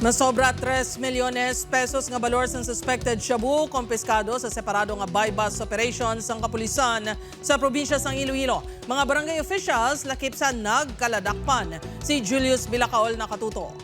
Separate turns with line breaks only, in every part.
Nasobra 3 milyones pesos nga balor sa suspected shabu kompiskado sa separado nga buy-bust operation sang kapulisan sa probinsya sang Iloilo. Mga barangay officials lakip sa nagkaladakpan. Si Julius Bilacaol nakatutok.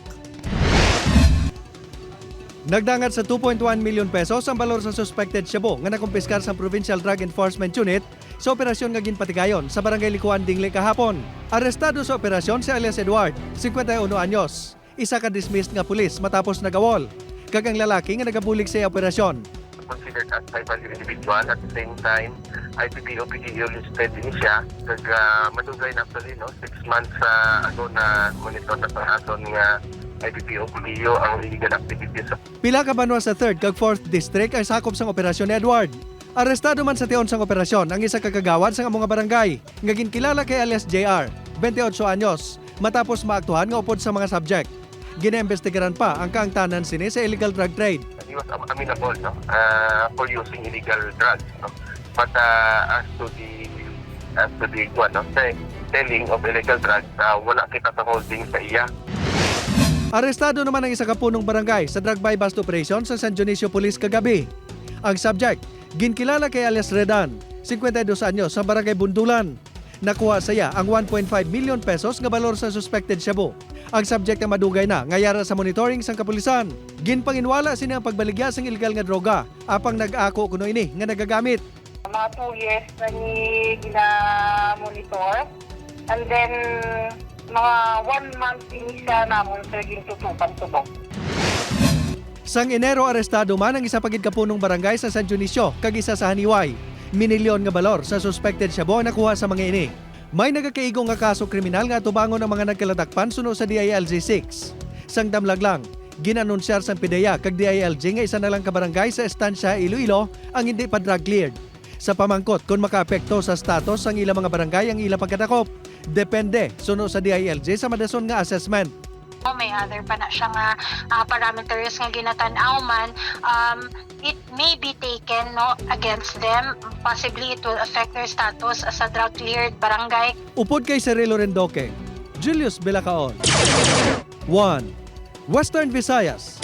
Nagdangat sa 2.1 milyon pesos ang balor sa suspected shabu nga nakumpiskar sa Provincial Drug Enforcement Unit sa operasyon nga ginpatigayon sa barangay Likuan, Dingle kahapon. Arestado sa operasyon si alias Edward, 51 anyos. Isa ka dismissed nga pulis matapos nagawol. Kagang lalaki nga nagabulig sa operasyon.
Considered as tribal individual at the same time IPPO PDO listed din siya kag madugay na actually 6 months sa na monitor na sa aton nga IPPO PDO ang illegal activities.
Pila ka banwa sa 3rd kag 4th district ay sakop sang operasyon ni Edward. Arestado man sa tiyon sang operasyon ang isa ka kagawad sang among barangay nga ginkilala kay alias JR, 28 anyos, matapos maaktuhan nga upod sa mga subject. Ginaimbestigaran pa ang kaangtanan sini sa illegal drug trade.
He was amenable for using illegal drugs. But as to the selling of illegal drugs, wala kita sa holding sa iya.
Arestado naman ang isa ka punong barangay sa drug buy-bust operation sa San Dionisio Police kagabi. Ang subject, ginkilala kay alias Redan, 52 anyos sa barangay Bundulan. Nakuha saya ang 1.5 million pesos nga balor sa suspected shabu. Ang subject na madugay na ngayara sa monitoring sang kapulisan. Ginpanginwala sini ang pagbaligya sang illegal nga droga apang nag-ako kuno ini nga nagagamit.
Mga 2 years na ni gina-monitor. And then, mga 1 month ini siya namon sa gintutupan tubok.
Sang Enero arestado man ang isa pagid kapunong barangay sa San Dionisio kag isa sa Haniway. Minilyon nga balor sa suspected shabu na nakuha sa mga ini. May nagakaigong nga kaso kriminal nga tubangon ang mga nagkalatakpan suno sa DILG 6. Sang damlag lang, ginanunsyar sang PIDEA kag DILG nga isa na lang ka barangay sa estansya Iloilo ang hindi pa drug cleared. Sa pamangkot kung makaapekto sa status ang ilang mga barangay ang ilang pagkadakop. Depende suno sa DILG sa madason nga assessment.
May other pa na siya nga parameters nga ginatanaw man, it may be taken against them. Possibly it will affect their status as a drug cleared barangay.
Upod kay Cirilo Rendoque, Julius Bilacaol. 1. Western Visayas.